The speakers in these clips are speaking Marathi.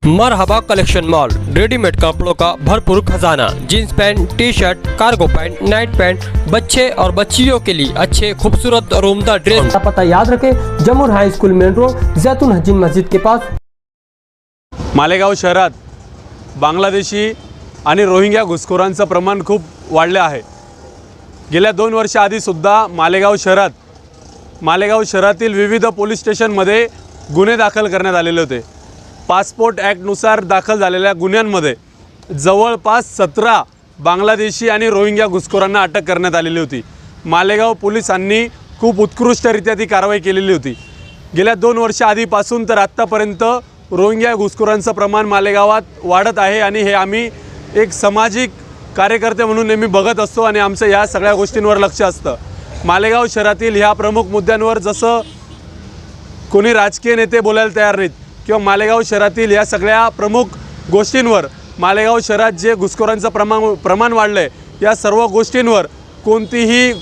मरहबा कलेक्शन मॉल, रेडीमेड कपड़ों का भरपूर खजाना। Jeans pant, T shirt, cargo pant, Knight pant, बच्चे और बच्चियों के लिए अच्छे खूबसूरत और उम्दा ड्रेस। पता याद रखें, जमूर हाई स्कूल मेन रोड, जैतून हजीन मस्जिद के पास। मालेगाव शहरात बांगलादेशी आणि रोहिंग्या घुसखोरांचं प्रमाण खूप वाढले आहे। गेल्या 2 वर्ष आधी सुद्धा मालेगाव शहरातील विविध पोलीस स्टेशनमध्ये गुन्हे दाखल करण्यात आलेले होते। पासपोर्ट ॲक्टनुसार दाखल झालेल्या गुन्ह्यांमध्ये जवळपास 17 बांगलादेशी आणि रोहिंग्या घुसखोरांना अटक करण्यात आलेली होती। मालेगाव पोलिसांनी खूप उत्कृष्टरित्या ती कारवाई केलेली होती। गेल्या 2 वर्ष आधीपासून तर आत्तापर्यंत रोहिंग्या घुसखोरांचं प्रमाण मालेगावात वाढत आहे आणि हे आम्ही एक सामाजिक कार्यकर्ते म्हणून नेहमी बघत असतो आणि आमचं ह्या सगळ्या गोष्टींवर लक्ष असतं। मालेगाव शहरातील ह्या प्रमुख मुद्द्यांवर जसं कोणी राजकीय नेते बोलायला तयार नाहीत किंवा मालेगाव शहरातील या सगळ्या प्रमुख गोष्टींवर, मालेगाव शहरात जे घुसखोरांचं प्रमाण वाढलं आहे या सर्व गोष्टींवर कोणतीही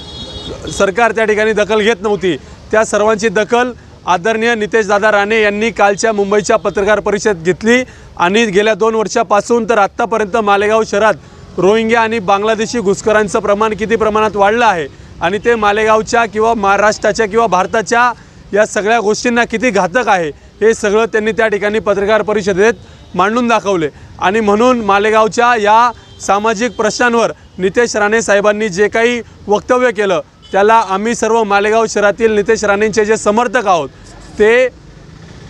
सरकार त्या ठिकाणी दखल घेत नव्हती। त्या सर्वांची दखल आदरणीय नितेशदादा राणे यांनी कालच्या मुंबईच्या पत्रकार परिषदेत घेतली आणि गेल्या 2 वर्षापासून तर आत्तापर्यंत मालेगाव शहरात रोहिंग्या आणि बांगलादेशी घुसखोरांचं प्रमाण किती प्रमाणात वाढलं आहे आणि ते मालेगावच्या किंवा महाराष्ट्राच्या किंवा भारताच्या या सगळ्या गोष्टींना किती घातक आहे हे सगळं त्यांनी त्या ठिकाणी पत्रकार परिषदेत मांडून दाखवले। आणि म्हणून मालेगावच्या या सामाजिक प्रश्नांवर नितेश राणे साहेबांनी जे काही वक्तव्य केलं त्याला आम्ही सर्व मालेगाव शहरातील नितेश राणेंचे जे समर्थक आहोत ते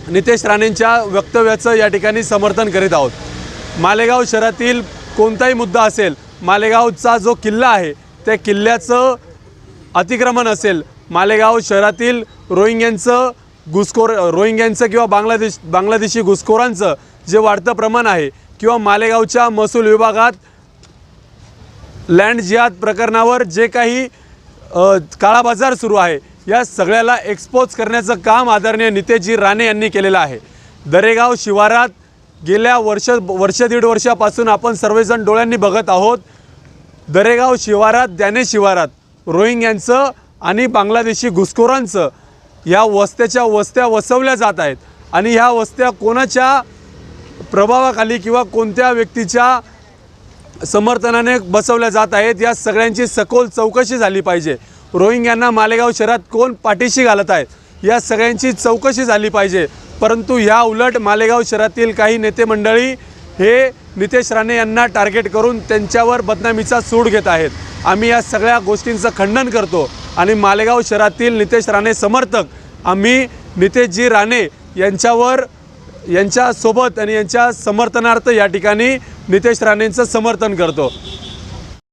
नितेश राणेंच्या वक्तव्याचं या ठिकाणी समर्थन करीत आहोत। मालेगाव शहरातील कोणताही मुद्दा असेल, मालेगावचा जो किल्ला आहे त्या किल्ल्याचं अतिक्रमण असेल, मालेगाव शहरातील रोहिंग्यांचं किंवा बांगलादेशी घुसखोरांचं जे वाढतं प्रमाण आहे किंवा मालेगावच्या महसूल विभागात लँड जिहाद प्रकरणावर जे काही काळा बाजार सुरू आहे या सगळ्याला एक्सपोज करण्याचं काम आदरणीय नितेशजी राणे यांनी केलेलं आहे। दरेगाव शिवारात गेल्या दीड वर्षापासून आपण सर्वजण डोळ्यांनी बघत आहोत। दरेगाव शिवारात, द्याने शिवारात रोहिंग्यांचं आणि बांगलादेशी घुसखोरांचं या वस्त्या वसवल्या जात आहेत आणि ह्या वस्त्या कोणाच्या प्रभावाखाली किंवा कोणत्या व्यक्तीच्या समर्थनाने बसवल्या जात आहेत या सगळ्यांची सखोल चौकशी झाली पाहिजे। रोहिंग्यांना मालेगाव शहरात कोण पाठीशी घालत आहेत या सगळ्यांची चौकशी झाली पाहिजे। परंतु ह्या उलट मालेगाव शहरातील काही नेते मंडळी हे नितेश राणे यांना टार्गेट करून त्यांच्यावर बदनामीचा सूड घेत आहेत। आम्ही या सगळ्या गोष्टींचं खंडन करतो आणि मालेगाव शहरातील नितेश राणे समर्थक आम्ही नितेशजी राणे यांच्यासोबत आणि यांच्या समर्थनार्थ या ठिकाणी नितेश राणेंचं समर्थन करतो।